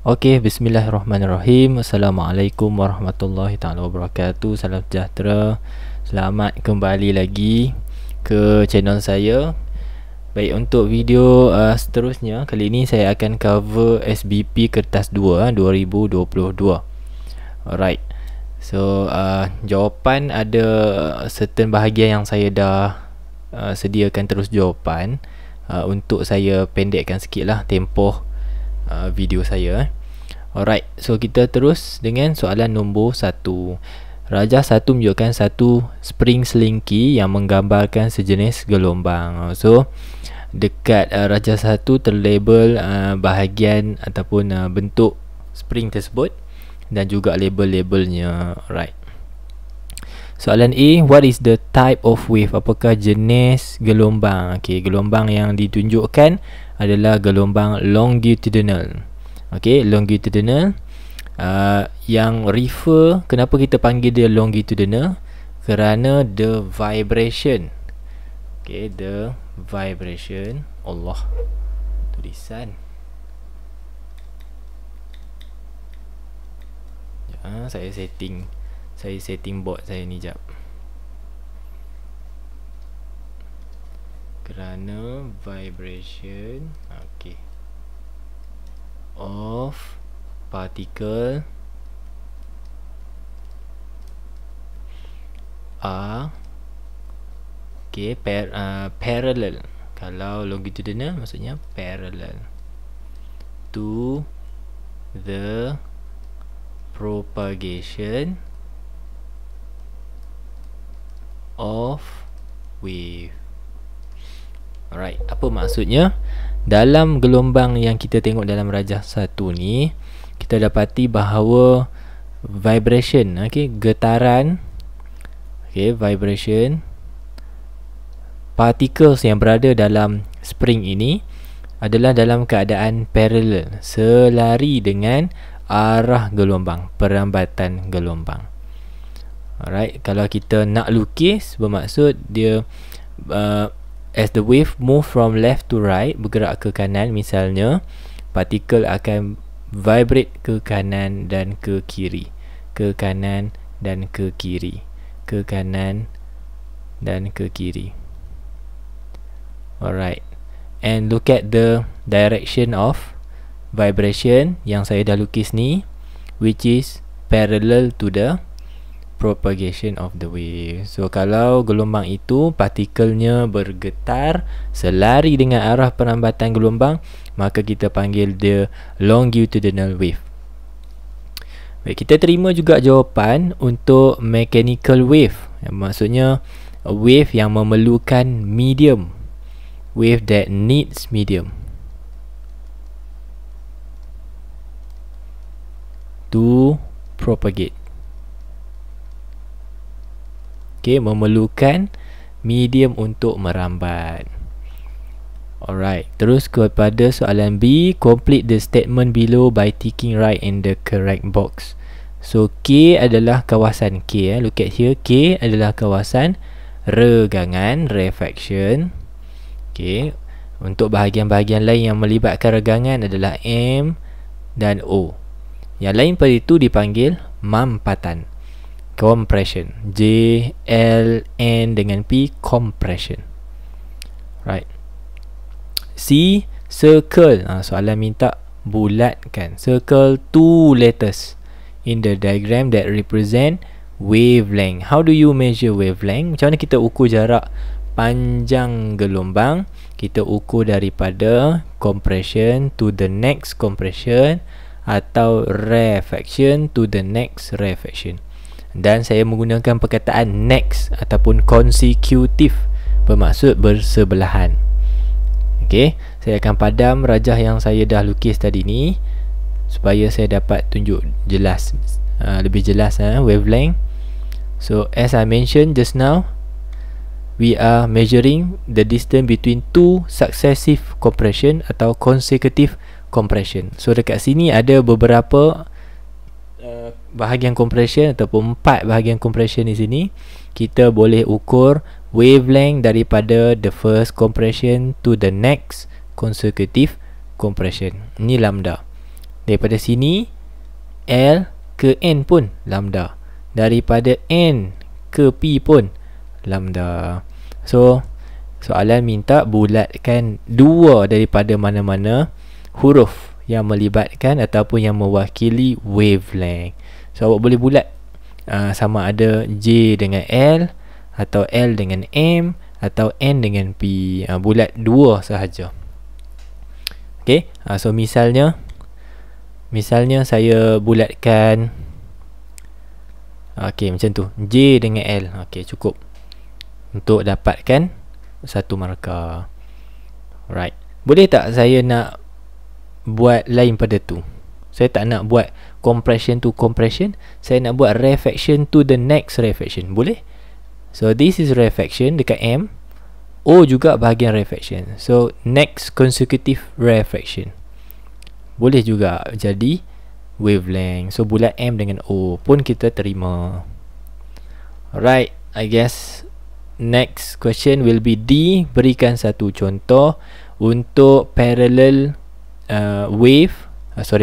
Okey, bismillahirrahmanirrahim. Assalamualaikum warahmatullahi taala wabarakatuh. Salam sejahtera. Selamat kembali lagi ke channel saya. Baik, untuk video seterusnya, kali ini saya akan cover SBP Kertas 2 2022. Alright. So, jawapan ada certain bahagian yang saya dah sediakan terus jawapan. Untuk saya pendekkan sikit lah tempoh video saya. Alright, so kita terus dengan soalan nombor 1. Rajah 1 menunjukkan satu spring slinky yang menggambarkan sejenis gelombang. So dekat rajah 1 terlabel bahagian ataupun bentuk spring tersebut dan juga label-labelnya. Alright. Soalan A, what is the type of wave? Apakah jenis gelombang? Okey, gelombang yang ditunjukkan adalah gelombang longitudinal. Okey, longitudinal. Yang refer, kenapa kita panggil dia longitudinal? Kerana the vibration. Okey, the vibration. Allah, tulisan. Ya, saya setting board saya ni jap. Kerana vibration, okay, of particle are okay, parallel. Kalau longitudinal maksudnya parallel to the propagation of wave. Alright, apa maksudnya? Dalam gelombang yang kita tengok dalam rajah 1 ni, kita dapati bahawa vibration, okay, getaran, okay, vibration particles yang berada dalam spring ini adalah dalam keadaan parallel, selari dengan arah gelombang, perambatan gelombang. Alright, kalau kita nak lukis, bermaksud dia as the wave move from left to right, bergerak ke kanan, misalnya partikel akan vibrate ke kanan dan ke kiri, ke kanan dan ke kiri, ke kanan dan ke kiri. Alright, and look at the direction of vibration yang saya dah lukis ni, which is parallel to the propagation of the wave. So kalau gelombang itu partikelnya bergetar selari dengan arah perambatan gelombang, maka kita panggil dia longitudinal wave. Baik, kita terima juga jawapan untuk mechanical wave, yang maksudnya wave yang memerlukan medium, wave that needs medium to propagate. Okay, memerlukan medium untuk merambat. Alright, terus kepada soalan B, complete the statement below by ticking right in the correct box. So K adalah kawasan K, look at here, K adalah kawasan regangan, refraction. Okay, untuk bahagian-bahagian lain yang melibatkan regangan adalah M dan O. Yang lain pada itu dipanggil mampatan, compression. J, L, N dengan P, compression. Right. C, circle. Soalan minta bulatkan. Circle 2 letters in the diagram that represent wavelength. How do you measure wavelength? Macam mana kita ukur jarak panjang gelombang? Kita ukur daripada compression to the next compression atau rarefaction to the next rarefaction. Dan saya menggunakan perkataan next ataupun consecutive, bermaksud bersebelahan. Okey, saya akan padam rajah yang saya dah lukis tadi ni supaya saya dapat tunjuk jelas, lebih jelas wavelength. So as I mentioned just now, we are measuring the distance between two successive compression atau consecutive compression. So dekat sini ada beberapa bahagian compression ataupun 4 bahagian compression di sini. Kita boleh ukur wavelength daripada the first compression to the next consecutive compression. Ini lambda. Daripada sini L ke N pun lambda. Daripada N ke P pun lambda. So soalan minta bulatkan dua daripada mana-mana huruf yang melibatkan ataupun yang mewakili wavelength. So awak boleh bulat sama ada J dengan L, atau L dengan M, atau N dengan P. Bulat dua sahaja. Okay, so misalnya saya bulatkan macam tu, J dengan L. Cukup untuk dapatkan satu markah. Right. Boleh tak saya nak buat lain pada tu? Saya tak nak buat compression to compression, saya nak buat rarefaction to the next rarefaction. Boleh? So this is rarefaction dekat M, O juga bahagian rarefaction. So next consecutive rarefaction. Boleh juga jadi wavelength. So bulat M dengan O pun kita terima. Alright, I guess next question will be D. Berikan satu contoh untuk parallel wave.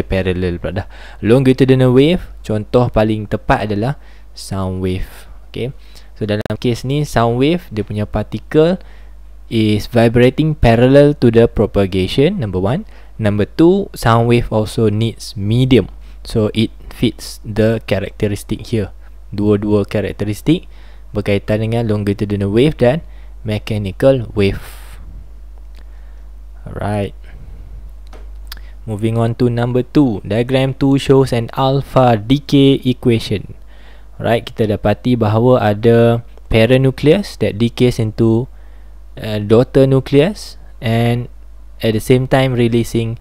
Parallel pula dah. Longitudinal wave. Contoh paling tepat adalah sound wave. Okay, so dalam kes ni sound wave, dia punya particle is vibrating parallel to the propagation, number one. Number two, sound wave also needs medium, so it fits the characteristic here. Dua-dua karakteristik berkaitan dengan longitudinal wave dan mechanical wave. Alright, moving on to number 2. Diagram 2 shows an alpha decay equation. Alright, kita dapati bahawa ada parent nucleus that decays into daughter nucleus and at the same time releasing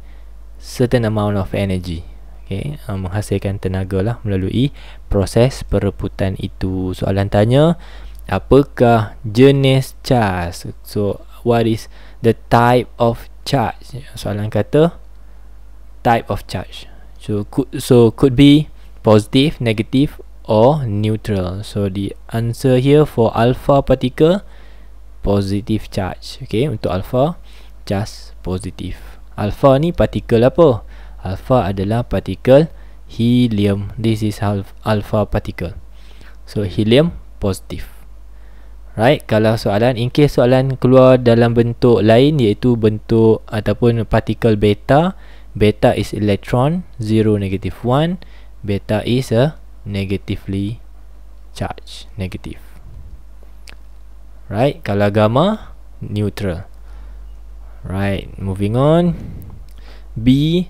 certain amount of energy. Okay, menghasilkan tenaga lah melalui proses perebutan itu. Soalan tanya, apakah jenis charge? So what is the type of charge? Soalan kata type of charge. So could be positive, negative or neutral. So the answer here for alpha particle, positive charge. Okay, untuk alpha just positive. Alpha ni partikel apa? Alpha adalah partikel helium. This is alpha particle. So helium positive. Right, kalau soalan, in case soalan keluar dalam bentuk lain, iaitu bentuk ataupun partikel beta. Beta is electron, 0, negative 1. Beta is a negatively charged, negative. Right, kalau gamma, neutral. Right, moving on. B.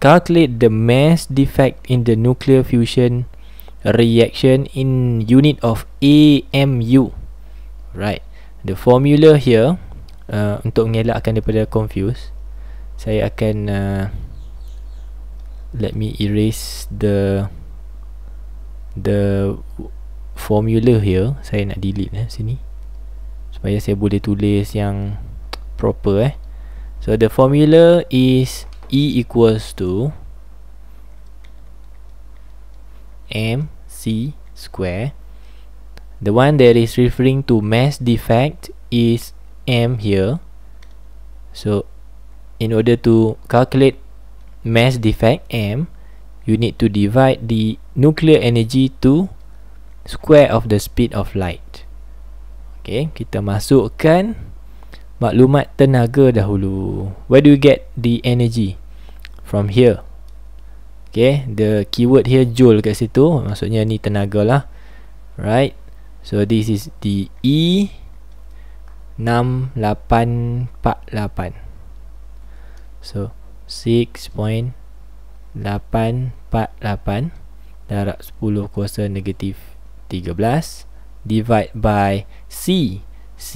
Calculate the mass defect in the nuclear fusion reaction in unit of AMU. Right, the formula here, untuk mengelakkan daripada confuse, saya akan let me erase the formula here. Saya nak delete sini supaya saya boleh tulis yang proper. So the formula is E equals to mc square. The one that is referring to mass defect is m here. So in order to calculate mass defect m, you need to divide the nuclear energy to square of the speed of light. Okay, kita masukkan maklumat tenaga dahulu. Where do you get the energy? From here. Okay, the keyword here joule kat situ, maksudnya ni tenaga lah. Right, so this is the E 6848. So 6.848 darab 10 kuasa negatif 13 divide by C. C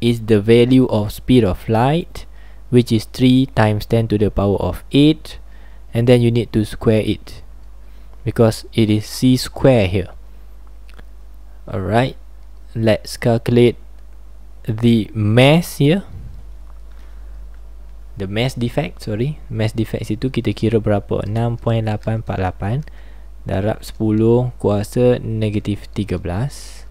is the value of speed of light, which is 3 times 10 to the power of 8, and then you need to square it because it is C square here. Alright, let's calculate the mass here. The mass defect, mass defect situ kita kira berapa? 6.848 darab 10 kuasa negatif 13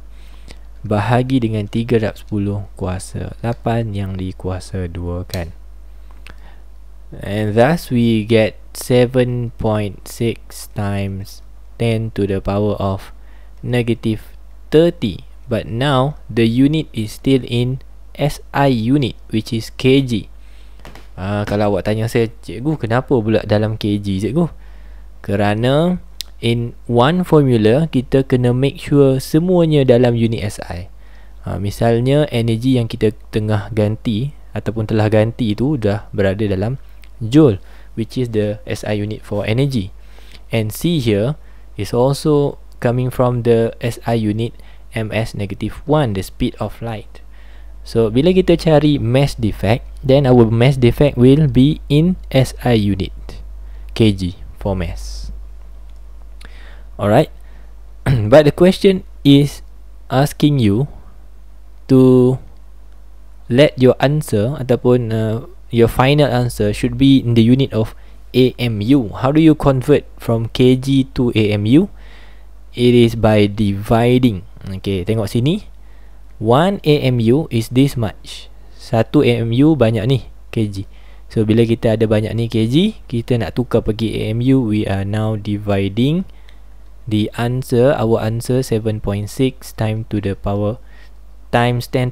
bahagi dengan 3 darab 10 kuasa 8 yang dikuasa 2 kan. And thus we get 7.6 times 10 to the power of negative 30. But now the unit is still in SI unit, which is kg. Kalau awak tanya saya, cikgu kenapa pula dalam kg cikgu? Kerana in one formula kita kena make sure semuanya dalam unit SI. Misalnya energi yang kita tengah ganti ataupun telah ganti itu dah berada dalam joule, which is the SI unit for energy. And C here is also coming from the SI unit ms negative 1, the speed of light. So bila kita cari mass defect, then our mass defect will be in SI unit, kg for mass. Alright. But the question is asking you to let your answer ataupun your final answer should be in the unit of AMU. How do you convert from kg to AMU? It is by dividing. Okay, tengok sini. 1 AMU is this much. 1 AMU banyak ni kg. So bila kita ada banyak ni kg, kita nak tukar pergi AMU, we are now dividing the answer, our answer 7.6 times 10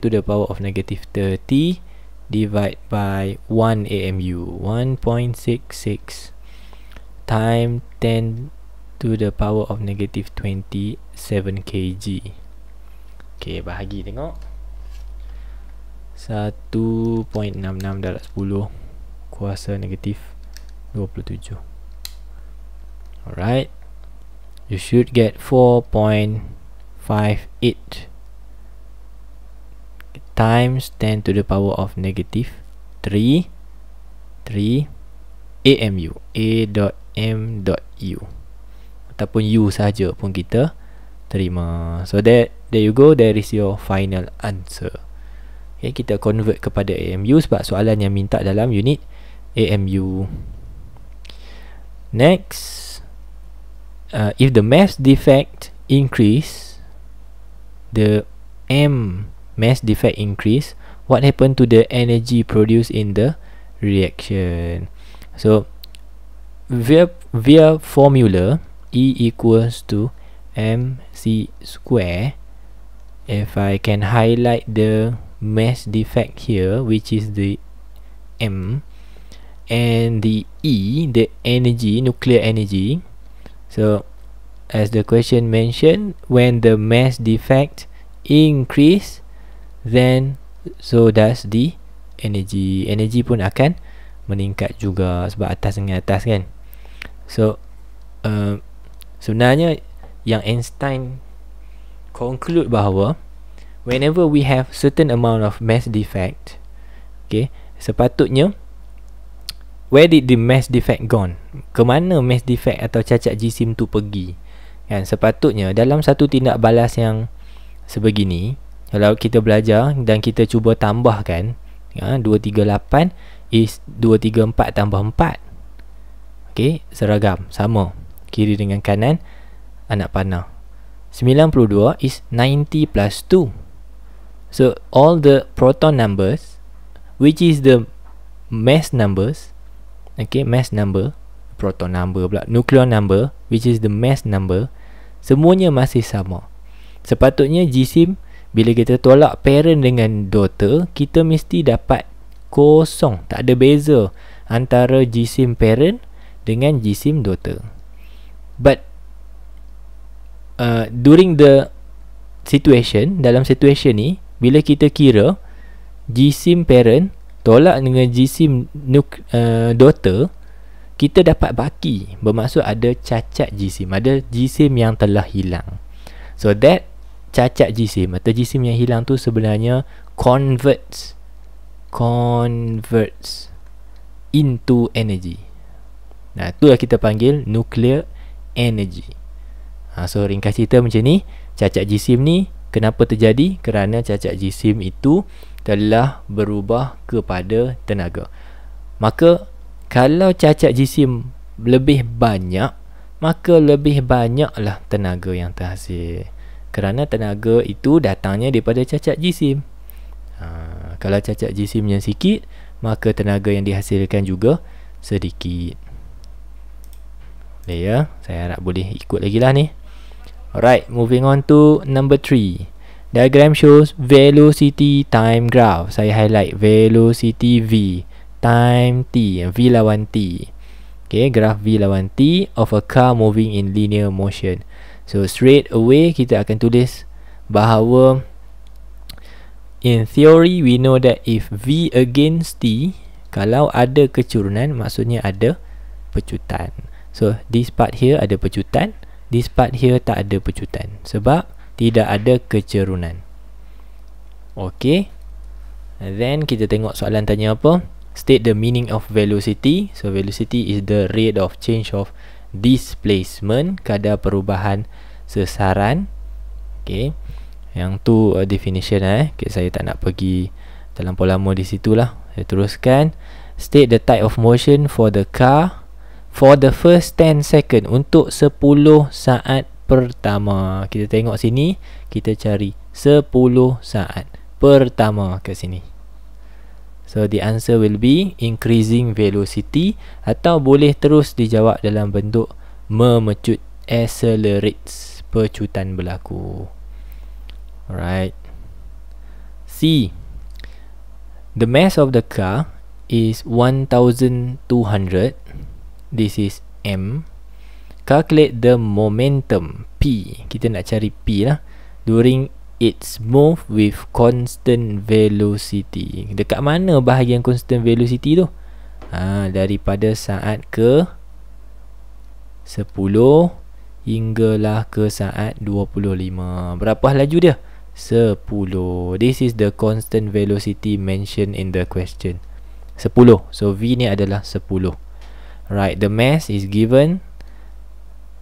to the power of negative 30 divide by 1 AMU. 1.66 times 10 to the power of negative 27 kg. Okay, bahagi tengok. 1.66 darab 10 kuasa negatif 27. Alright. You should get 4.58 times 10 to the power of negative 3 AMU. A.M.U ataupun U saja pun kita terima. So there you go, there is your final answer. Okay, kita convert kepada AMU sebab soalan yang minta dalam unit AMU. Next, if the mass defect increase, the M mass defect increase, what happened to the energy produced in the reaction? So via formula E equals to mc square. If I can highlight the mass defect here, which is the M, and the E, the energy, nuclear energy. So as the question mentioned, when the mass defect increase, then so does the energy. Energy pun akan meningkat juga sebab atas dengan atas kan. So sebenarnya yang Einstein conclude bahawa whenever we have certain amount of mass defect, okay, sepatutnya where did the mass defect gone? Kemana mass defect atau cacat jisim tu pergi? Kan, sepatutnya dalam satu tindak balas yang sebegini, kalau kita belajar dan kita cuba tambahkan, 238 is 234 tambah 4. Okay, seragam, sama. Kiri dengan kanan, anak panah. 92 is 90 plus 2. So all the proton numbers, which is the mass numbers, okay, mass number, proton number pula, nuclear number, which is the mass number, semuanya masih sama. Sepatutnya jisim, bila kita tolak parent dengan daughter, kita mesti dapat kosong, tak ada beza antara jisim parent dengan jisim daughter. But during the situation, dalam situation ni, bila kita kira jisim parent tolak dengan jisim daughter, kita dapat baki, bermaksud ada cacat jisim, ada jisim yang telah hilang. So that cacat jisim atau jisim yang hilang tu sebenarnya converts into energy. Nah, itulah kita panggil nuclear energy. So ringkas cerita macam ni, cacat jisim ni kenapa terjadi? Kerana cacat jisim itu telah berubah kepada tenaga. Maka kalau cacat jisim lebih banyak, maka lebih banyaklah tenaga yang terhasil. Kerana tenaga itu datangnya daripada cacat jisim. Kalau cacat jisimnya sikit, maka tenaga yang dihasilkan juga sedikit. Boleh ya? Saya harap boleh ikut lagi lah ni. Alright, moving on to number 3. Diagram shows velocity time graph. Saya highlight velocity V time T, V lawan T. Okay, graph V lawan T of a car moving in linear motion. So straight away kita akan tulis bahawa in theory we know that if V against T, kalau ada kecurunan maksudnya ada pecutan. So this part here ada pecutan, this part here tak ada pecutan sebab tidak ada kecerunan. Okay, and then kita tengok soalan tanya apa. State the meaning of velocity. So velocity is the rate of change of displacement, kadar perubahan sesaran. Okay, yang tu definition okay, saya tak nak pergi terlampau lama di situlah. Saya teruskan. State the type of motion for the car for the first 10 second, untuk 10 saat pertama. Kita tengok sini, kita cari 10 saat pertama ke sini. So the answer will be increasing velocity, atau boleh terus dijawab dalam bentuk memecut, accelerates, pecutan berlaku. Alright. C. The mass of the car is 1200. This is M. Calculate the momentum P. Kita nak cari P lah. During its move with constant velocity. Dekat mana bahagian constant velocity tu? Daripada saat ke 10 hinggalah ke saat 25. Berapa laju dia? 10. This is the constant velocity mentioned in the question. 10. So V ni adalah 10. Right, the mass is given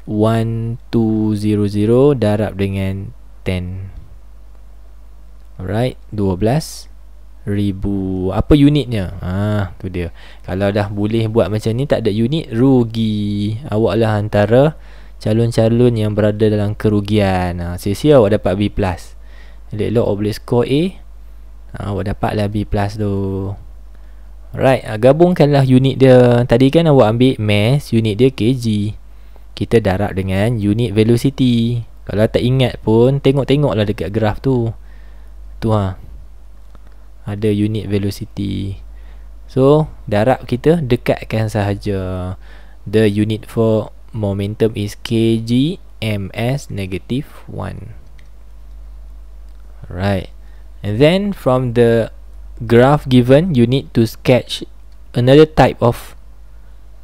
1200 darab dengan 10. Alright, 12,000. Apa unitnya? Tu dia. Kalau dah boleh buat macam ni tak ada unit, rugi. Awak lah antara calon-calon yang berada dalam kerugian. Sia-sia awak dapat B+. Elok-elok awak boleh score A, awak dapatlah B+ tu. Alright, gabungkanlah unit dia. Tadi kan awak ambil mass, unit dia kg. Kita darab dengan unit velocity. Kalau tak ingat pun, tengok-tengoklah dekat graf tu. Tu ada unit velocity. So darab kita dekatkan sahaja. The unit for momentum is kg, ms negative 1. Alright, and then from the graph given, you need to sketch another type of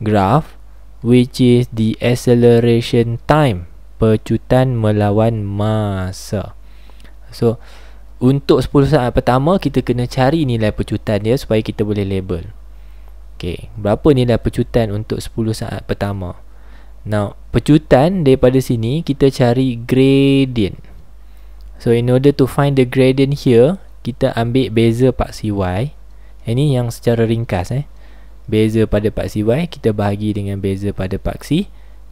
graph, which is the acceleration time, pecutan melawan masa. So untuk 10 saat pertama, kita kena cari nilai pecutan dia supaya kita boleh label. Okay, berapa nilai pecutan untuk 10 saat pertama? Now, pecutan daripada sini, kita cari gradient. So, in order to find the gradient here, kita ambil beza paksi Y. Ini yang secara ringkas. Beza pada paksi Y, kita bahagi dengan beza pada paksi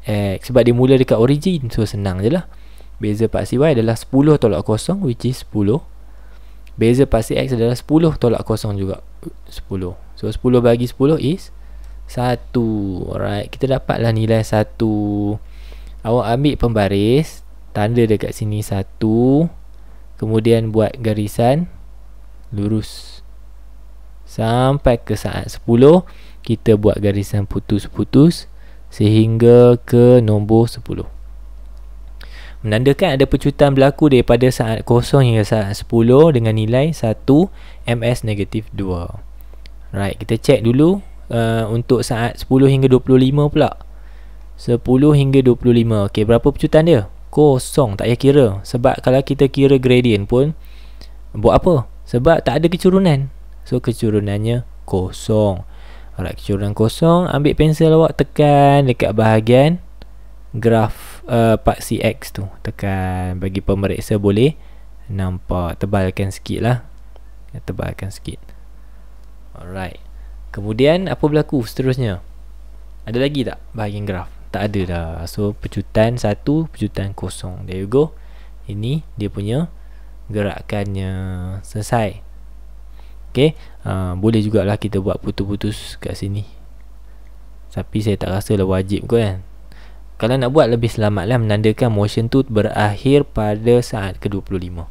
X. Sebab dia mula dekat origin, so senang je lah. Beza paksi Y adalah 10 tolak kosong, which is 10. Beza paksi X adalah 10 tolak kosong juga, 10. So 10 bagi 10 is 1. Alright, kita dapatlah nilai 1. Awak ambil pembaris, tanda dekat sini 1, kemudian buat garisan lurus sampai ke saat 10. Kita buat garisan putus-putus sehingga ke nombor 10. Menandakan ada pecutan berlaku daripada saat 0 hingga saat 10 dengan nilai 1 ms negatif 2. Right, kita check dulu untuk saat 10 hingga 25 pula. 10 hingga 25. Okey, berapa pecutan dia? 0, tak payah kira. Sebab kalau kita kira gradient pun, buat apa? Sebab tak ada kecurunan. So kecurunannya 0. Alright, kecurunan 0. Ambil pensel awak, tekan dekat bahagian graf paksi X tu. Tekan, bagi pemeriksa boleh nampak. Tebalkan sikit lah. Tebalkan sikit. Alright. Kemudian apa berlaku seterusnya? Ada lagi tak bahagian graf? Tak ada dah. So pecutan 1, pecutan 0. There you go. Ini dia punya gerakannya. Selesai. Okay, boleh jugalah kita buat putus-putus kat sini. Tapi saya tak rasa lah wajib kot kan. Kalau nak buat lebih selamat lah, menandakan motion tu berakhir pada saat ke-25.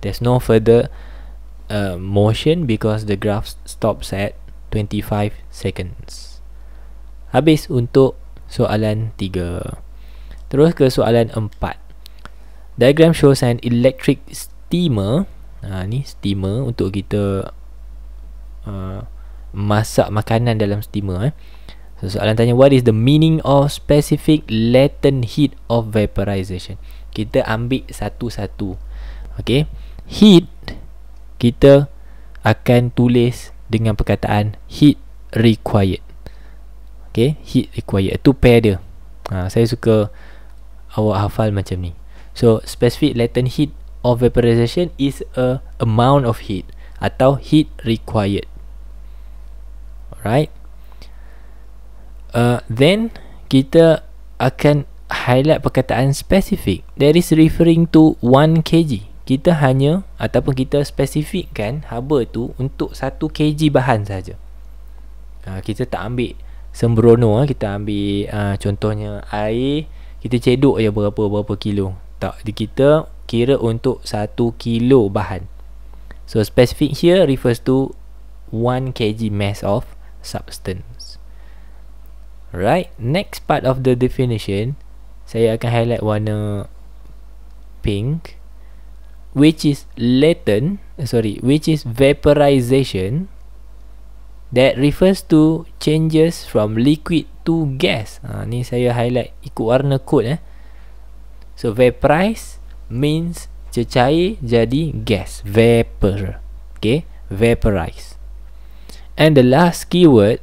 There's no further motion because the graph stops at 25 seconds. Habis untuk soalan 3. Terus ke soalan 4. Diagram shows an electric steamer. Ni steamer untuk kita masak makanan dalam steamer. So, soalan tanya, what is the meaning of specific latent heat of vaporization? Kita ambil satu-satu. Okay, heat kita akan tulis dengan perkataan heat required. Okay, heat required itu pair dia. Saya suka awak hafal macam ni. So specific latent heat of vaporization is a amount of heat atau heat required. Alright. Then kita akan highlight perkataan specific. That is referring to 1 kg. Kita hanya ataupun kita spesifikkan haba tu untuk 1 kg bahan saja. Kita tak ambil sembrono. Kita ambil contohnya air, kita cedok je berapa kilo. Tak, kita kira untuk 1 kilo bahan. So specific here refers to 1 kg mass of substance. Right, next part of the definition, saya akan highlight warna pink, which is which is vaporization. That refers to changes from liquid to gas. Ni saya highlight ikut warna code. So vaporize means cecair jadi gas, vapor. Okay, vaporize. And the last keyword,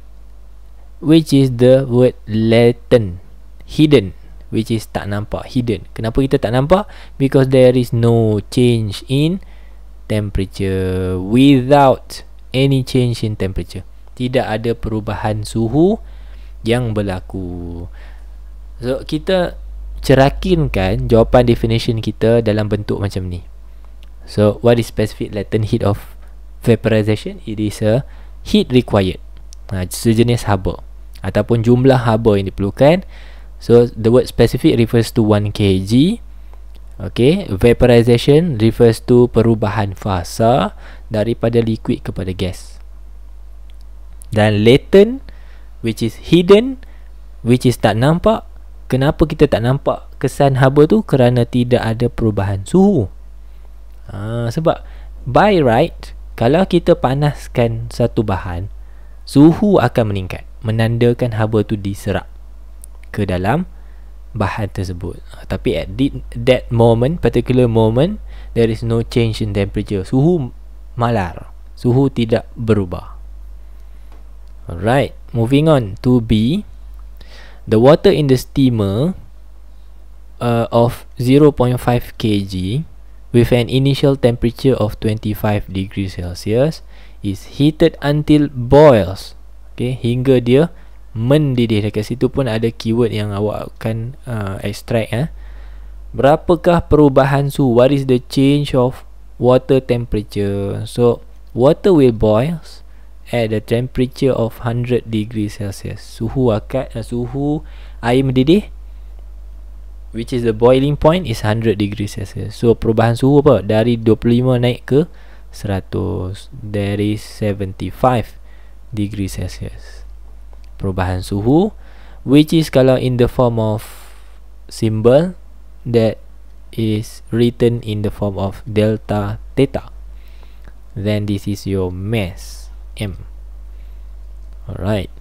which is the word latent, hidden, which is tak nampak, hidden. Kenapa kita tak nampak? Because there is no change in temperature. Without any change in temperature, tidak ada perubahan suhu yang berlaku. So kita cerakinkan jawapan definition kita dalam bentuk macam ni. So what is specific latent heat of vaporization? It is a heat required, sejenis haba ataupun jumlah haba yang diperlukan. So the word specific refers to 1 kg. Okay, vaporization refers to perubahan fasa daripada liquid kepada gas. Dan latent, which is hidden, which is tak nampak. Kenapa kita tak nampak kesan haba tu? Kerana tidak ada perubahan suhu. Sebab by right, kalau kita panaskan satu bahan, suhu akan meningkat, menandakan haba tu diserap ke dalam bahan tersebut. Tapi at that moment, particular moment, there is no change in temperature. Suhu malar, suhu tidak berubah. Alright, moving on to B. The water in the steamer of 0.5 kg with an initial temperature of 25 degrees Celsius is heated until boils. Okay, hingga dia mendidih. Dekat situ pun ada keyword yang awak akan extract. Berapakah perubahan suhu? What is the change of water temperature? So water will boils at the temperature of 100 degrees Celsius. Suhu air mendidih, which is the boiling point, is 100 degrees Celsius. So perubahan suhu apa? Dari 25 naik ke 100. There is 75 degrees Celsius. Perubahan suhu, which is kalau in the form of symbol, that is written in the form of delta theta. Then this is your mass, M. Alright.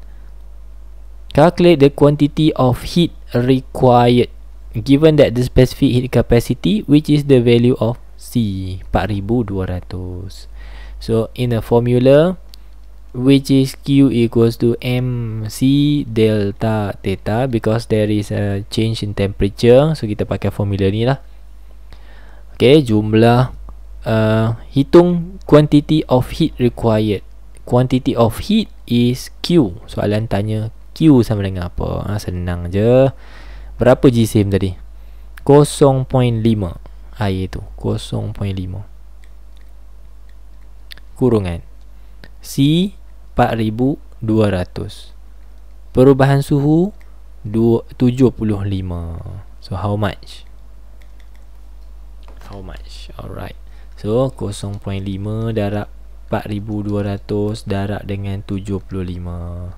Calculate the quantity of heat required given that the specific heat capacity, which is the value of C, 4200. So in a formula, which is Q equals to MC delta theta, because there is a change in temperature. So kita pakai formula ni lah. Okay, jumlah hitung quantity of heat required. Quantity of heat is Q. Soalan tanya Q sama dengan apa? Senang je. Berapa GCM tadi? 0.5 air tu. 0.5 kurungan C 4200. Perubahan suhu 75. So how much? Alright. So 0.5 darab 4200 darab dengan 75.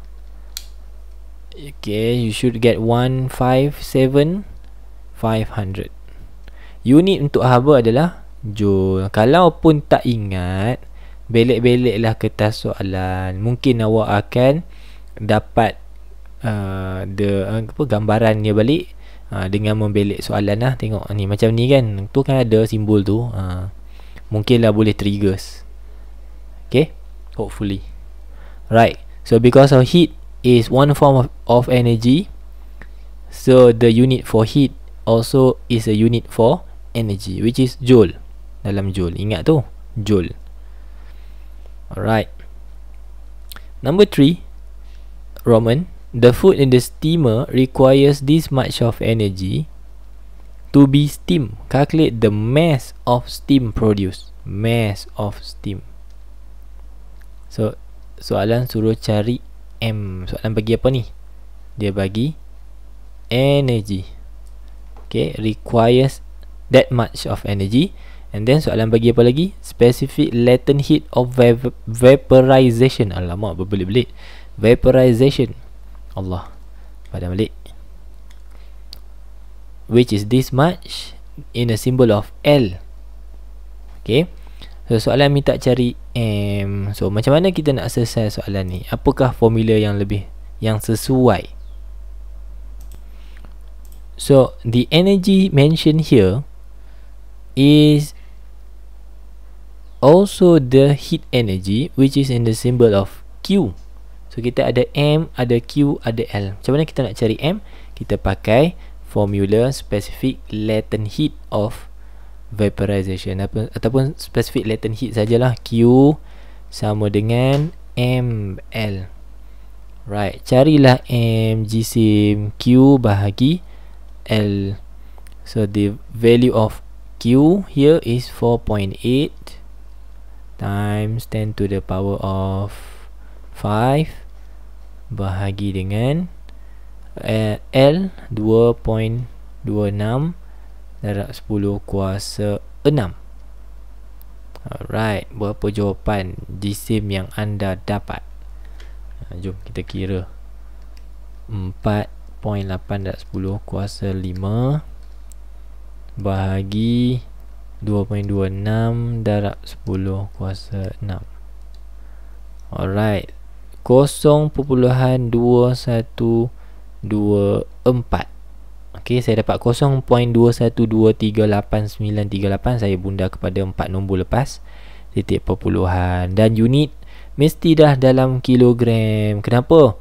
Okay, you should get 157,500. Unit untuk haba adalah joule. Kalau pun tak ingat, belek-beleklah kertas soalan. Mungkin awak akan dapat gambaran dia balik dengan membelek soalan lah. Tengok ni macam ni kan, tu kan ada simbol tu. Mungkinlah boleh triggers. Okay, hopefully. Right, so because of heat is one form of energy, so the unit for heat also is a unit for energy, which is joule. Dalam joule, ingat tu, joule. Alright. Number 3, Roman, the food in the steamer requires this much of energy to be steamed. Calculate the mass of steam produced. Mass of steam. So soalan suruh cari M. Soalan bagi apa ni? Dia bagi energy. Okay, requires that much of energy. And then soalan bagi apa lagi? Specific latent heat of vaporization. Alamak, berbelit-belit. Vaporization. Allah, pada balik. Which is this much in a symbol of L. Okay, so soalan minta cari M. So macam mana kita nak selesai soalan ni? Apakah formula yang sesuai? So the energy mentioned here is also the heat energy, which is in the symbol of Q. So kita ada M, ada Q, ada L. Macam mana kita nak cari M? Kita pakai formula specific latent heat of vaporization, ataupun specific latent heat sajalah. Q sama dengan ML. Right, carilah M jisim, Q bahagi L. So the value of Q here is 4.8 times 10 to the power of 5 bahagi dengan L 2.26 darab 10 kuasa 6. Alright, berapa jawapan jisim yang anda dapat? Jom kita kira. 4.8 darab 10 kuasa 5 bahagi 2.26 darab 10 kuasa 6. Alright, 0.2124. Okay, saya dapat 0.21238938. Saya bunda kepada 4 nombor lepas, titik perpuluhan, dan unit mesti dah dalam kilogram. Kenapa?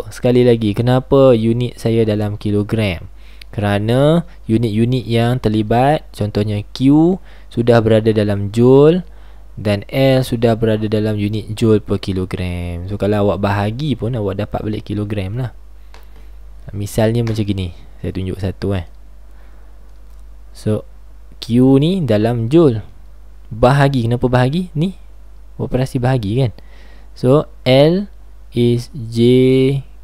Sekali lagi, kenapa unit saya dalam kilogram? Kerana unit-unit yang terlibat, contohnya Q sudah berada dalam joule dan L sudah berada dalam unit joule per kilogram. So kalau awak bahagi pun awak dapat balik kilogram lah. Misalnya macam gini, saya tunjuk satu So Q ni dalam joule, bahagi, kenapa bahagi? Ni operasi bahagi kan. So L is J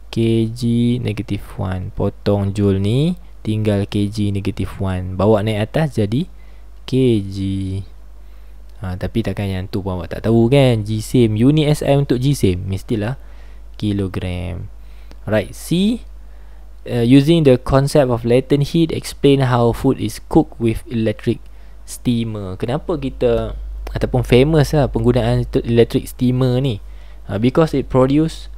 kg negative 1. Potong joule ni, tinggal kg negative 1, bawa naik atas jadi kg. Tapi takkan yang tu pun awak tak tahu kan. Jisim, unit SI untuk jisim mestilah kilogram. Right, C, using the concept of latent heat, explain how food is cooked with electric steamer. Kenapa kita, ataupun famous lah penggunaan electric steamer ni? Because it produce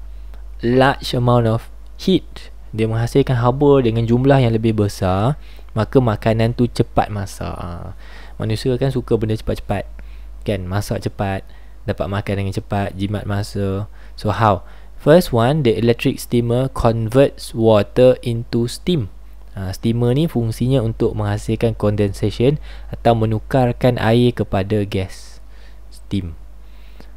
large amount of heat. Dia menghasilkan haba dengan jumlah yang lebih besar, maka makanan tu cepat masak. Manusia kan suka benda cepat-cepat kan, masak cepat, dapat makan dengan cepat, jimat masa. So how? First one, the electric steamer converts water into steam. Steamer ni fungsinya untuk menghasilkan condensation atau menukarkan air kepada gas, steam.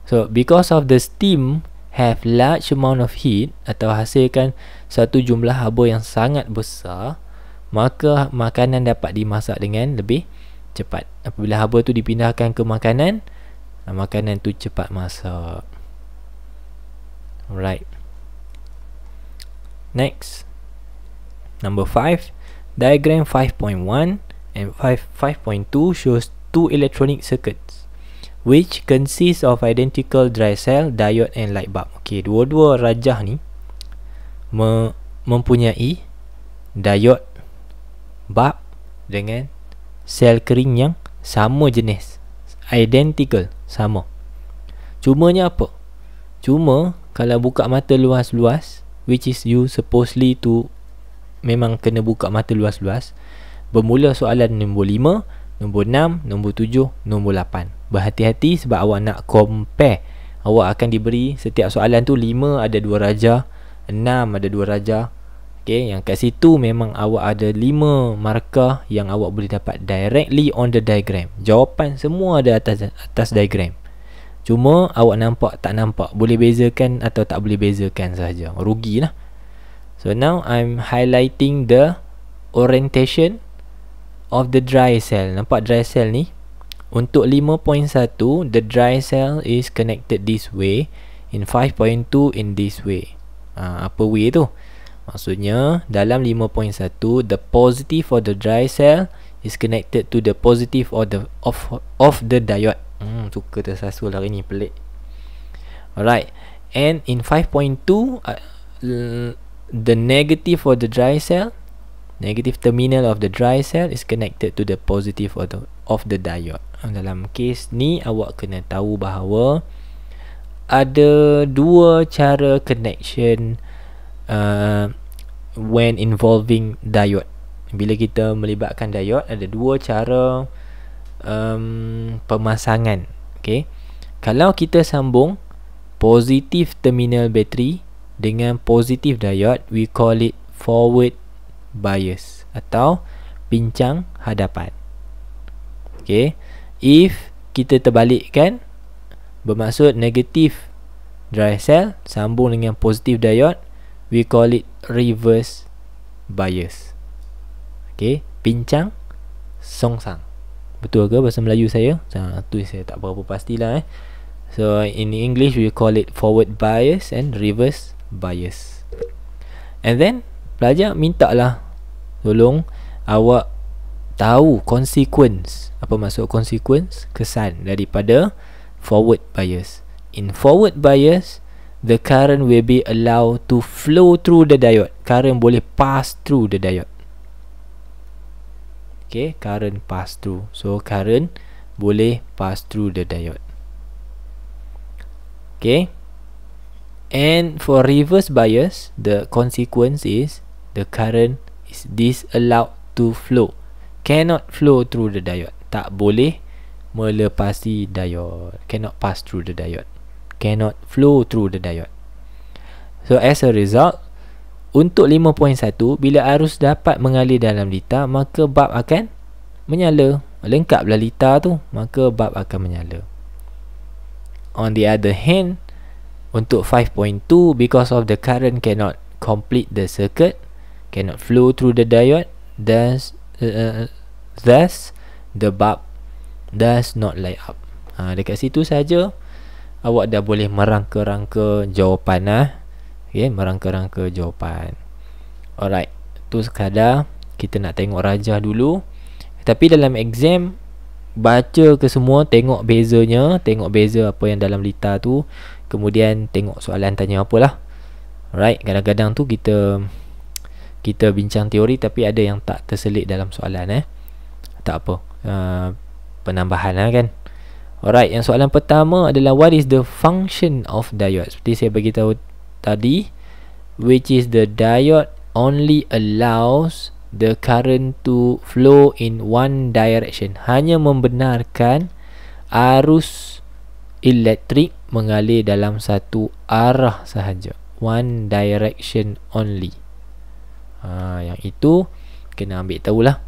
So because of the steam have large amount of heat, atau hasilkan satu jumlah haba yang sangat besar, maka makanan dapat dimasak dengan lebih cepat. Apabila haba tu dipindahkan ke makanan, makanan tu cepat masak. Alright. Next, number 5, diagram 5.1 and 5.2 shows two electronic circuits which consist of identical dry cell, diode and light bulb. Okay, dua-dua rajah ni mempunyai diode, bulb dengan sel kering yang sama jenis, identical, sama. Cumanya apa? Cuma kalau buka mata luas-luas, which is you supposedly to memang kena buka mata luas-luas, bermula soalan nombor 5, nombor 6, nombor 7, nombor 8. Berhati-hati sebab awak nak compare. Awak akan diberi setiap soalan tu 5 ada 2 raja, 6 ada 2 raja. Okay, yang kat situ memang awak ada 5 markah yang awak boleh dapat directly on the diagram. Jawapan semua ada atas diagram. Cuma awak nampak tak nampak, boleh bezakan atau tak boleh bezakan sahaja. Rugilah. So now I'm highlighting the orientation of the dry cell. Nampak dry cell ni? Untuk 5.1, the dry cell is connected this way. In 5.2 in this way. Apa way tu? Maksudnya dalam 5.1, the positive of the dry cell is connected to the positive of the diode. Suka tersasul hari ni, pelik. Alright. And in 5.2, the negative of the dry cell, negative terminal of the dry cell is connected to the positive of the diode. Dalam kes ni awak kena tahu bahawa ada dua cara connection when involving diode. Bila kita melibatkan diode, ada dua cara pemasangan. Okay, kalau kita sambung positif terminal bateri dengan positif diode, we call it forward bias atau pincang hadapan. Okay, if kita terbalikkan, bermaksud negatif dry cell sambung dengan positif diode, we call it reverse bias. Okay, pincang songsang. Betul ke bahasa Melayu saya? Tu saya tak berapa pastilah. So in English we call it forward bias and reverse bias. And then pelajar mintalah tolong awak tahu consequence. Apa maksud consequence? Kesan daripada forward bias. In forward bias, the current will be allowed to flow through the diode. Current boleh pass through the diode. Okay, current pass through. So current boleh pass through the diode. Okay. And for reverse bias, the consequence is the current is disallowed to flow. Cannot flow through the diode. Tak boleh melepasi diode. Cannot pass through the diode. Cannot flow through the diode. So as a result, untuk 5.1, bila arus dapat mengalir dalam litar, maka bulb akan menyala. Lengkaplah litar tu, maka bulb akan menyala. On the other hand, untuk 5.2, because of the current cannot complete the circuit, cannot flow through the diode, thus the bulb does not light up. Dekat situ saja awak dah boleh merangka-rangka jawapan lah. Okay, merangka-rangka jawapan. Alright, tu sekadar kita nak tengok rajah dulu. Tapi dalam exam, baca ke semua, tengok bezanya, tengok beza apa yang dalam litar tu, kemudian tengok soalan tanya apalah. Alright, kadang-kadang tu kita bincang teori tapi ada yang tak terselit dalam soalan. Tak apa, penambahan lah kan. Alright, yang soalan pertama adalah what is the function of diode? Seperti saya bagi tahu tadi, which is the diode only allows the current to flow in one direction. Hanya membenarkan arus elektrik mengalir dalam satu arah sahaja. One direction only. Yang itu kena ambil tahulah.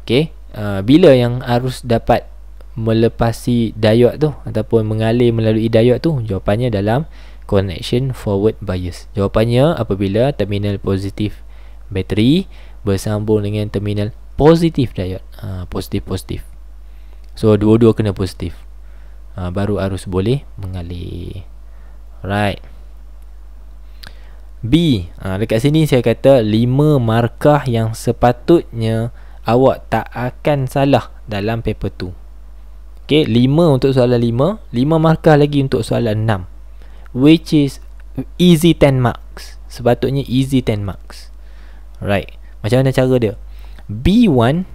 Okay, bila yang arus dapat melepasi diode tu ataupun mengalir melalui diode tu? Jawapannya dalam connection forward bias. Jawapannya apabila terminal positif bateri bersambung dengan terminal positif diode. Positif. So dua-dua kena positif, baru arus boleh mengalir. Right. B, dekat sini saya kata 5 markah yang sepatutnya awak tak akan salah dalam paper 2. Okay, 5 untuk soalan 5, 5 markah lagi untuk soalan 6, which is easy 10 marks. Sepatutnya easy 10 marks. Right, macam mana cara dia? B1,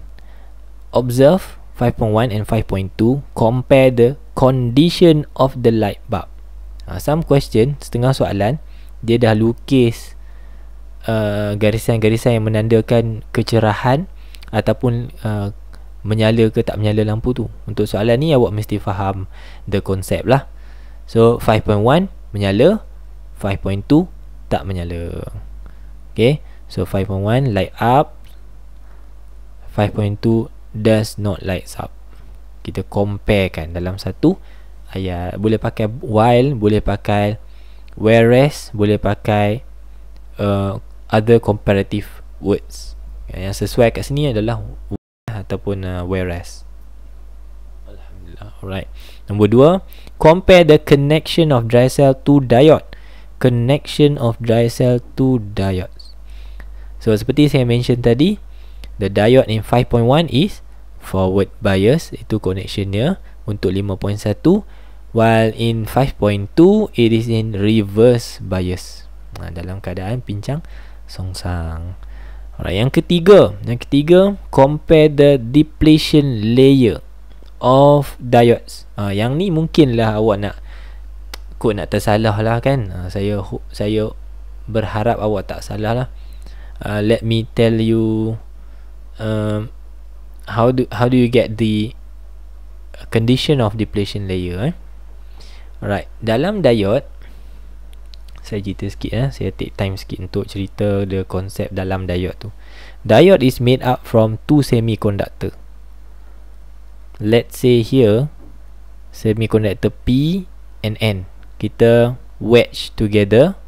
observe 5.1 and 5.2, compare the condition of the light bulb. Some question, setengah soalan dia dah lukis garisan-garisan yang menandakan kecerahan ataupun menyala ke tak menyala lampu tu. Untuk soalan ni awak mesti faham the concept lah. So 5.1 menyala, 5.2 tak menyala. Okay, so 5.1 light up, 5.2 does not light up. Kita compare kan dalam satu ayat. Boleh pakai while, boleh pakai whereas, boleh pakai other comparative words. Yang sesuai kat sini adalah ataupun whereas. Alhamdulillah. Alright. Nombor 2, compare the connection of dry cell to diode. Connection of dry cell to diodes. So seperti saya mention tadi, the diode in 5.1 is forward bias, itu connection dia untuk 5.1, while in 5.2 it is in reverse bias, dalam keadaan pincang songsang. Alright, yang ketiga, compare the depletion layer of diodes. Yang ni mungkinlah awak nak tersalah lah kan. Saya berharap awak tak salah lah. Let me tell you how do you get the condition of depletion layer. Alright, dalam diode, saya cerita sikit saya take time sikit untuk cerita the konsep dalam diode tu. Diode is made up from two semiconductor. Let's say here semiconductor P and N, kita wedge together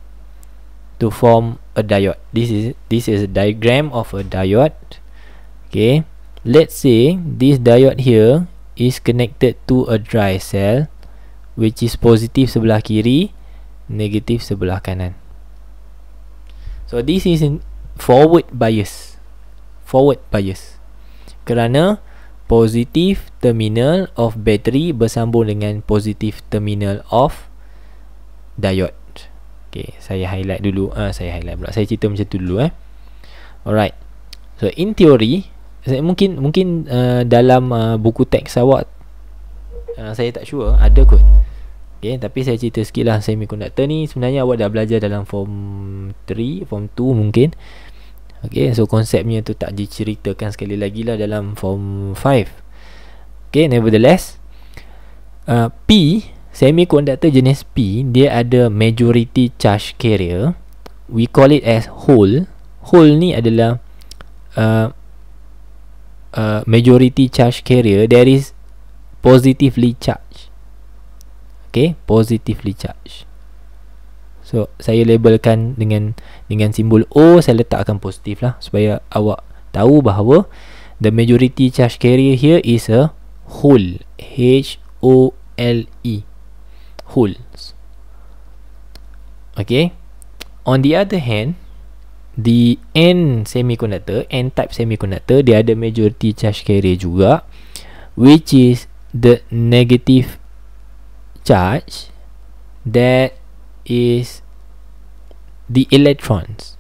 to form a diode. This is a diagram of a diode. Okay, let's say this diode here is connected to a dry cell, which is positif sebelah kiri, negatif sebelah kanan. So this is in forward bias. Kerana positif terminal of battery bersambung dengan positif terminal of diode. Okay, saya highlight dulu. Saya cerita macam tu dulu. Alright. So in theory, mungkin dalam buku teks awak, saya tak sure ada kot. Okay, tapi saya cerita sikit lah. Semiconductor ni sebenarnya awak dah belajar dalam form 3, form 2 mungkin. Okay, so konsepnya tu tak diceritakan sekali lagi lah dalam form 5. Okay, nevertheless, P, semiconductor jenis P, dia ada majority charge carrier. We call it as hole. Hole ni adalah majority charge carrier. There is positively charged. Okay, positively charged. So saya labelkan dengan simbol O. Saya letakkan positif lah supaya awak tahu bahawa the majority charge carrier here is a hole. H-O-L-E, holes. Okay, on the other hand, the N semiconductor, N-type semiconductor, dia ada majority charge carrier juga, which is the negative charge, that is the electrons.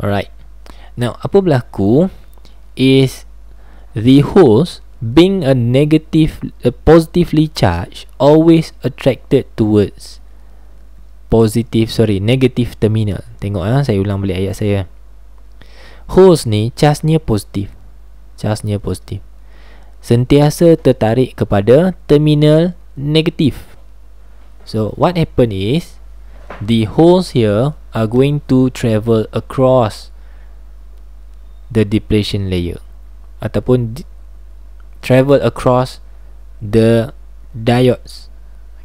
Alright. Now apa berlaku is the holes being a positively charged always attracted towards negative terminal. Tengok saya ulang balik ayat saya. Holes ni charge-nya positif. Sentiasa tertarik kepada terminal negatif. So what happen is the holes here are going to travel across the depletion layer ataupun travel across the diodes.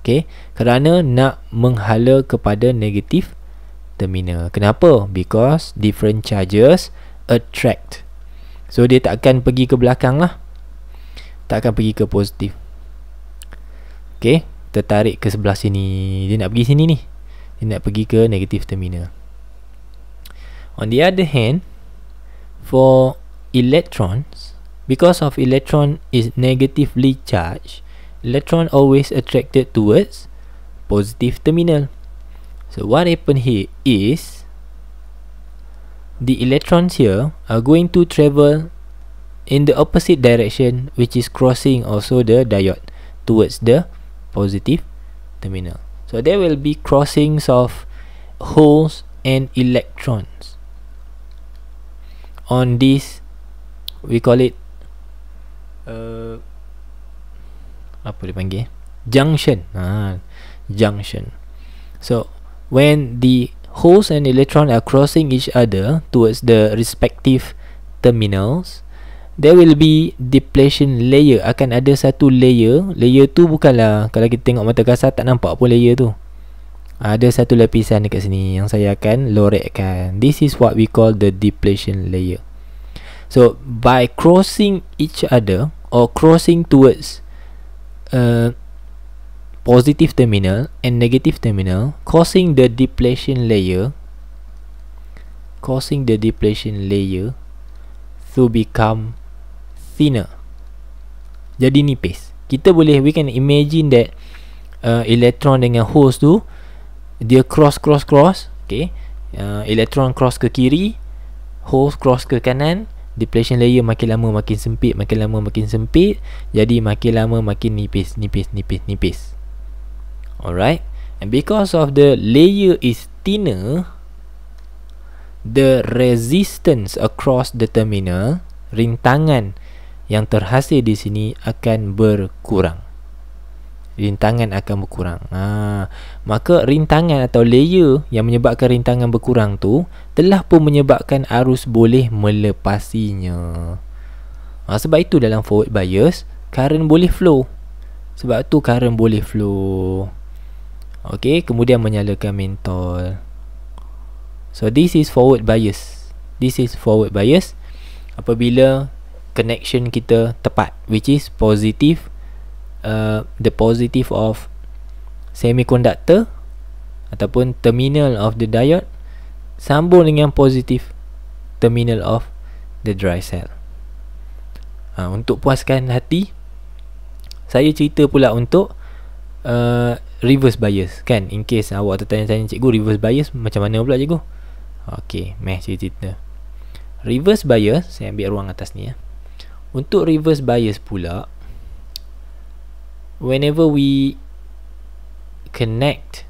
Okay, kerana nak menghala kepada negatif terminal. Kenapa? Because different charges attract. So dia tak akan pergi ke belakang lah, tak akan pergi ke positif. Okay, tertarik ke sebelah sini, dia nak pergi sini ni. dia nak pergi ke negative terminal. On the other hand, for electrons, because of electron is negatively charged, electron always attracted towards positive terminal. So what happened here is the electrons here are going to travel in the opposite direction, which is crossing also the diode towards the positive terminal. So there will be crossings of holes and electrons on this, we call it apa dia panggil, junction. Junction. So when the holes and electron are crossing each other towards the respective terminals, there will be depletion layer. Akan ada satu layer. Layer tu bukanlah, kalau kita tengok mata kasar tak nampak pun layer tu. Ada satu lapisan dekat sini yang saya akan lorekkan. This is what we call the depletion layer. So by crossing each other or crossing towards positive terminal and negative terminal, causing the depletion layer to become thinner, jadi nipis. We can imagine that electron dengan holes tu dia cross, okay. Electron cross ke kiri, holes cross ke kanan, depletion layer makin lama makin sempit, jadi makin lama makin nipis. Alright, and because of the layer is thinner, the resistance across the terminal, rintangan yang terhasil di sini akan berkurang. Maka rintangan atau layer yang menyebabkan rintangan berkurang tu telah pun menyebabkan arus boleh melepasinya. Sebab itu dalam forward bias current boleh flow. Okey, kemudian menyalakan mentol. So this is forward bias. Apabila connection kita tepat, which is positive, the positive of semiconductor ataupun terminal of the diode sambung dengan positive terminal of the dry cell. Untuk puaskan hati, saya cerita pula untuk reverse bias kan, in case awak tertanya-tanya, cikgu reverse bias macam mana pula cikgu? Okey, saya cerita. Reverse bias, saya ambil ruang atas ni ya. Untuk reverse bias pula, whenever we connect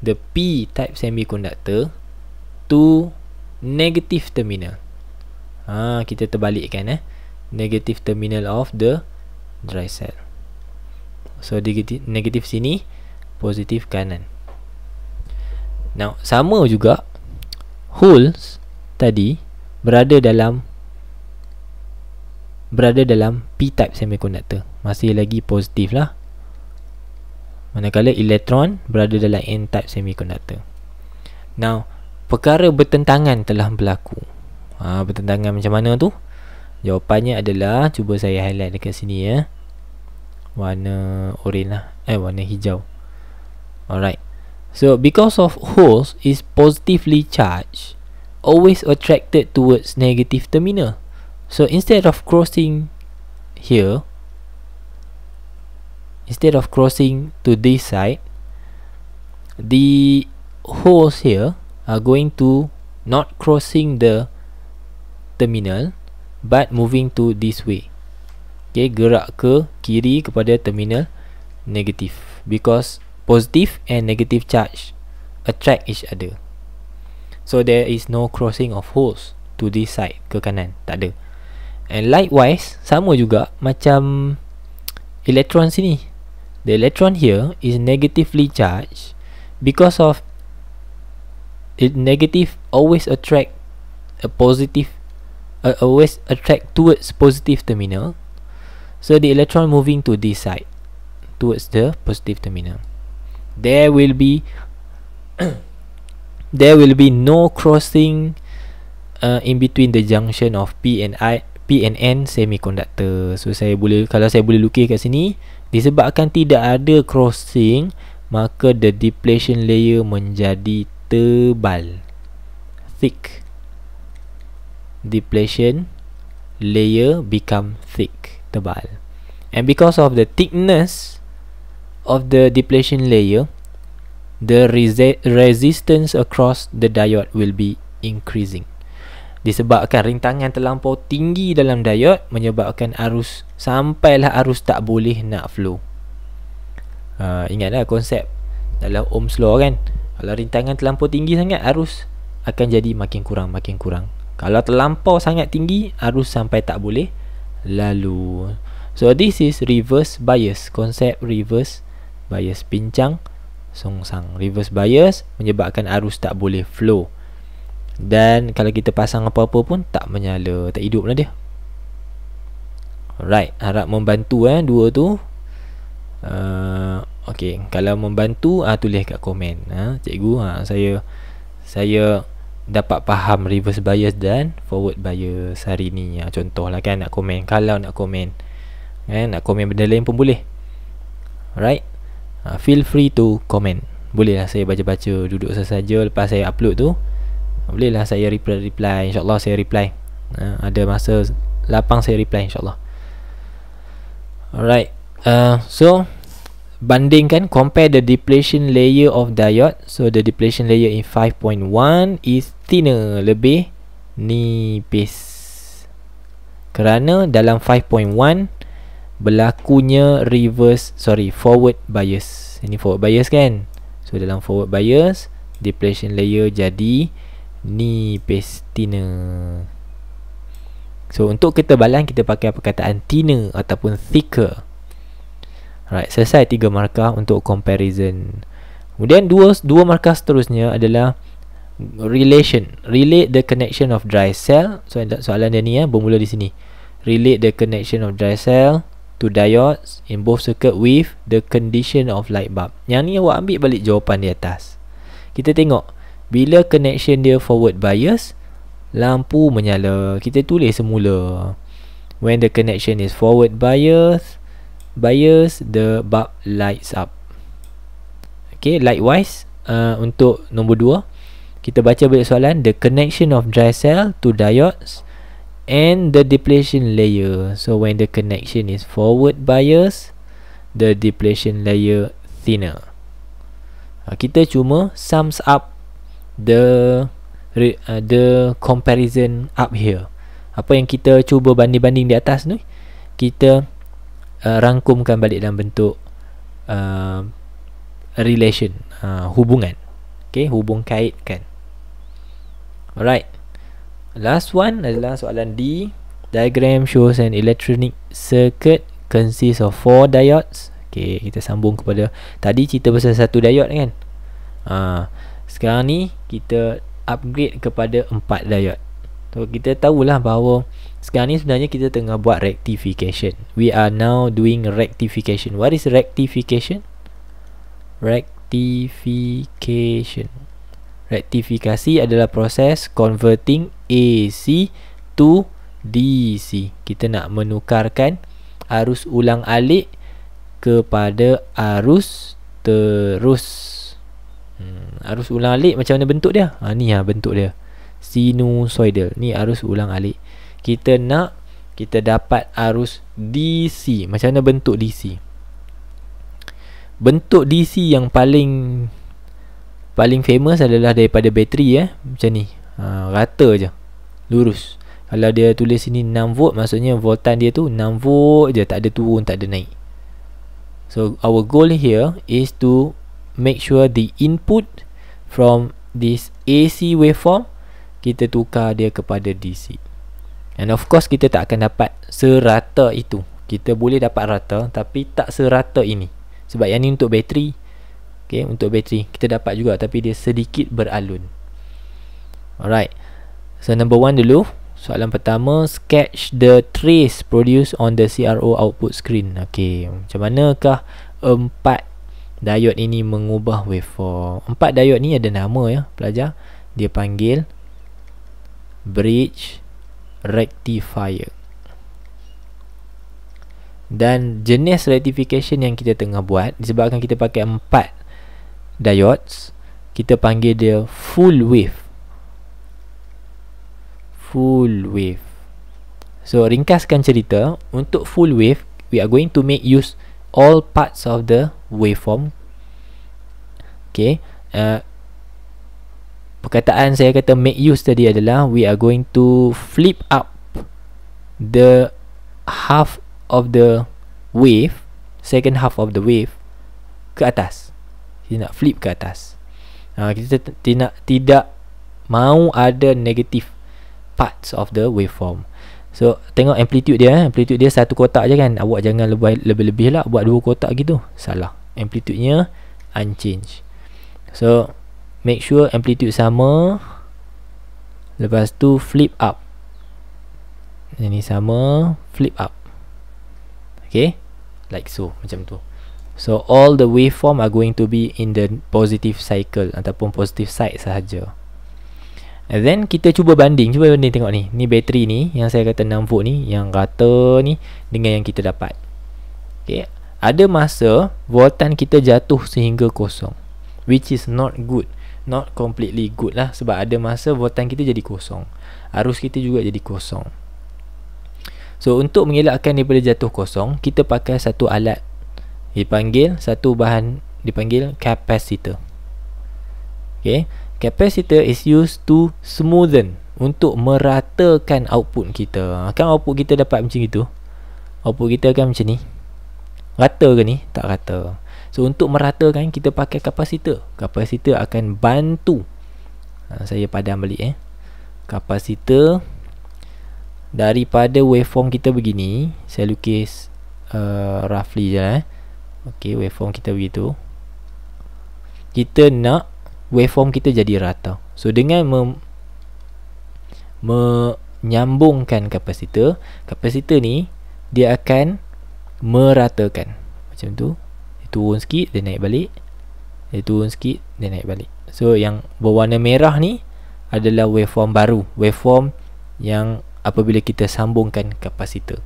the P-type semiconductor to negative terminal, kita terbalikkan negative terminal of the dry cell. So negatif sini, positif kanan. Now sama juga holes tadi berada dalam P-type semiconductor, masih lagi positif lah. Manakala elektron berada dalam N-type semiconductor. Now perkara bertentangan telah berlaku. Bertentangan macam mana tu? Jawapannya adalah, cuba saya highlight dekat sini ya, warna oren lah, warna hijau. Alright, so because of holes is positively charged, always attracted towards negative terminal. So instead of crossing here, instead of crossing to this side, the holes here are going to not crossing the terminal but moving to this way. Okay, gerak ke kiri kepada terminal negatif, because positive and negative charge attract each other. So there is no crossing of holes to this side, ke kanan, tak ada. And likewise, sama juga macam elektron sini. The electron here is negatively charged, because of it, negative always attract a positive, always attract towards positive terminal. So the electron moving to this side, towards the positive terminal. There will be no crossing in between the junction of P and N semiconductor. So kalau saya boleh lukis kat sini, disebabkan tidak ada crossing maka the depletion layer menjadi tebal, thick. Depletion layer become thick, tebal. And because of the thickness of the depletion layer, the resistance across the diode will be increasing. Disebabkan rintangan terlampau tinggi dalam diode menyebabkan arus, sampailah arus tak boleh nak flow. Ingatlah konsep dalam Ohm's law kan, kalau rintangan terlampau tinggi sangat, arus akan jadi makin kurang. Kalau terlampau sangat tinggi, arus sampai tak boleh lalu. So this is reverse bias, konsep reverse bias, pincang songsang. Reverse bias menyebabkan arus tak boleh flow, dan kalau kita pasang apa-apa pun tak menyala, tak hidup lah dia. Alright, harap membantu dua tu. Okay, kalau membantu tulis kat komen. Cikgu, saya dapat faham reverse bias dan forward bias hari ni. Contohlah kan, nak komen. Kalau nak komen, nak komen benda lain pun boleh. Alright, feel free to comment. Bolehlah saya baca-baca duduk sesaja lepas saya upload tu. Bolehlah saya reply. InsyaAllah saya reply. Ada masa lapang saya reply insyaAllah. Alright, so bandingkan, compare the depletion layer of diode. So the depletion layer in 5.1 is thinner, lebih nipis, kerana dalam 5.1 berlakunya forward bias. Ini forward bias kan. So dalam forward bias, depletion layer jadi nipis, thinner. So untuk ketebalan kita pakai perkataan thinner ataupun thicker. Alright, selesai 3 markah untuk comparison. Kemudian dua markah seterusnya adalah relate the connection of dry cell. So soalan dia ni bermula di sini. Relate the connection of dry cell to diodes in both circuit with the condition of light bulb. Yang ni awak ambil balik jawapan di atas. Kita tengok, bila connection dia forward bias, lampu menyala. Kita tulis semula, when the connection is forward bias, the bulb lights up. Okay, likewise untuk nombor 2, kita baca balik soalan. The connection of dry cell to diodes and the depletion layer. So when the connection is forward bias, the depletion layer thinner. Kita cuma sums up the comparison up here. Apa yang kita cuba banding-banding di atas ni, kita rangkumkan balik dalam bentuk relation, hubungan. Okay, hubung kaitkan. Alright, last one adalah soalan D. Diagram shows an electronic circuit consists of 4 diodes. Okay, kita sambung kepada tadi cerita pasal satu diode kan. Sekarang ni kita upgrade kepada 4 diode. So kita tahulah bahawa sekarang ni sebenarnya kita tengah buat rectification. We are now doing rectification. What is rectification? Rectifikasi adalah proses converting AC to DC. Kita nak menukarkan arus ulang alik kepada arus terus. Arus ulang alik macam mana bentuk dia? Ni bentuk dia, sinusoidal. Ni arus ulang alik. Kita dapat arus DC. Macam mana bentuk DC? Bentuk DC yang paling famous adalah daripada bateri macam ni. Rata je, lurus. Kalau dia tulis sini 6 volt, maksudnya voltan dia tu 6 volt je, tak ada turun, tak ada naik. So our goal here is to make sure the input from this AC waveform kita tukar dia kepada DC. And of course kita tak akan dapat serata itu. Kita boleh dapat rata tapi tak serata ini, sebab yang ni untuk bateri. Okay, untuk bateri kita dapat juga tapi dia sedikit beralun. Alright, so number 1 dulu. Soalan pertama, sketch the trace produced on the CRO output screen. Okay, macam manakah 4 diode ini mengubah waveform? 4 diode ni ada nama pelajar. Dia panggil bridge rectifier. Dan jenis rectification yang kita tengah buat, disebabkan kita pakai 4 diodes, kita panggil dia full wave. Full wave. So ringkaskan cerita, untuk full wave we are going to make use all parts of the waveform. Okay, perkataan saya kata make use tadi adalah we are going to flip up the half of the wave, second half of the wave ke atas. Kita nak flip ke atas. Kita tidak mau ada negative parts of the waveform. So tengok amplitude dia, amplitude dia satu kotak je kan. Awak jangan lebih-lebih lah buat dua kotak gitu. Salah. Amplitude-nya unchanged. So make sure amplitude sama. Lepas tu flip up. Ini sama, flip up. Okay, like so, macam tu. So all the waveform are going to be in the positive cycle ataupun positive side sahaja. And then kita cuba banding tengok ni. Ni bateri ni yang saya kata 6 volt ni, yang rata ni dengan yang kita dapat. Okay, ada masa voltan kita jatuh sehingga kosong, which is not good, not completely good lah. Sebab ada masa voltan kita jadi kosong, arus kita juga jadi kosong. So untuk mengelakkan daripada jatuh kosong, kita pakai satu alat dipanggil, satu bahan dipanggil capacitor. Okay, capacitor is used to smoothen, untuk meratakan output kita. Kan output kita dapat macam itu, output kita kan macam ni. Rata ke ni? Tak rata. So untuk meratakan, kita pakai kapasitor. Kapasitor akan bantu. Saya padam balik kapasitor. Daripada waveform kita begini, saya lukis roughly je Okay, waveform kita begitu. Kita nak waveform kita jadi rata. So dengan menyambungkan kapasitor, kapasitor ni dia akan meratakan. Macam tu. Dia turun sikit, dia naik balik. Dia turun sikit, dia naik balik. So yang berwarna merah ni adalah waveform baru, waveform yang apabila kita sambungkan kapasitor.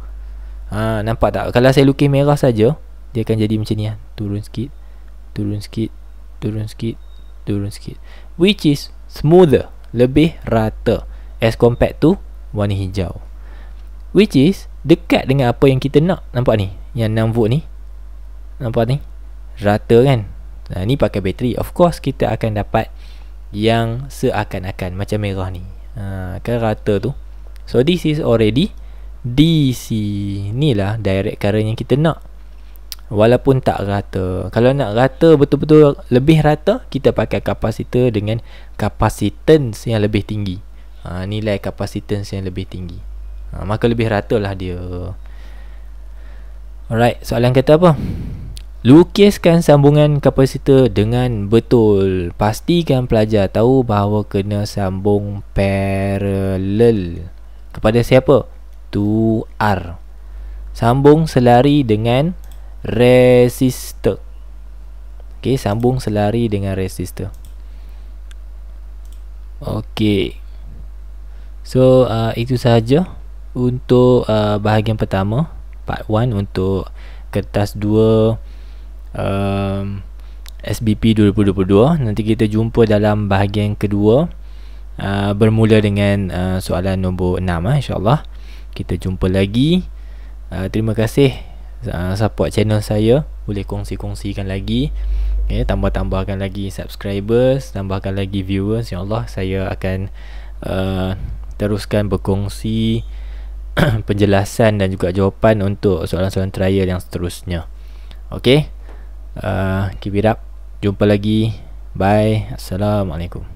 Nampak tak? Kalau saya lukis merah saja, dia akan jadi macam ni. Turun sikit, turun sikit, turun sikit, turun sikit, which is smoother, lebih rata as compared to warna hijau, which is dekat dengan apa yang kita nak. Nampak ni, yang 6 volt ni, nampak ni, rata kan. Ni pakai bateri. Of course kita akan dapat yang seakan-akan macam merah ni, kan rata tu. So this is already DC. Inilah direct current yang kita nak, walaupun tak rata. Kalau nak rata betul-betul lebih rata, kita pakai kapasitor dengan capacitance yang lebih tinggi. Nilai capacitance yang lebih tinggi, maka lebih rata lah dia. Alright, soalan kata apa? Lukiskan sambungan kapasitor dengan betul. Pastikan pelajar tahu bahawa kena sambung paralel. Kepada siapa? To R. Sambung selari dengan resistor. Okay, sambung selari dengan resistor. Okay, so itu sahaja untuk bahagian pertama, part 1 untuk kertas 2 SBP 2022. Nanti kita jumpa dalam bahagian kedua, bermula dengan soalan nombor 6. InsyaAllah kita jumpa lagi. Terima kasih support channel saya. Boleh kongsi-kongsikan lagi, tambah-tambahkan lagi subscribers, tambahkan lagi viewers. InsyaAllah saya akan teruskan berkongsi penjelasan dan juga jawapan untuk soalan-soalan trial yang seterusnya. Okay, keep it up. Jumpa lagi. Bye. Assalamualaikum.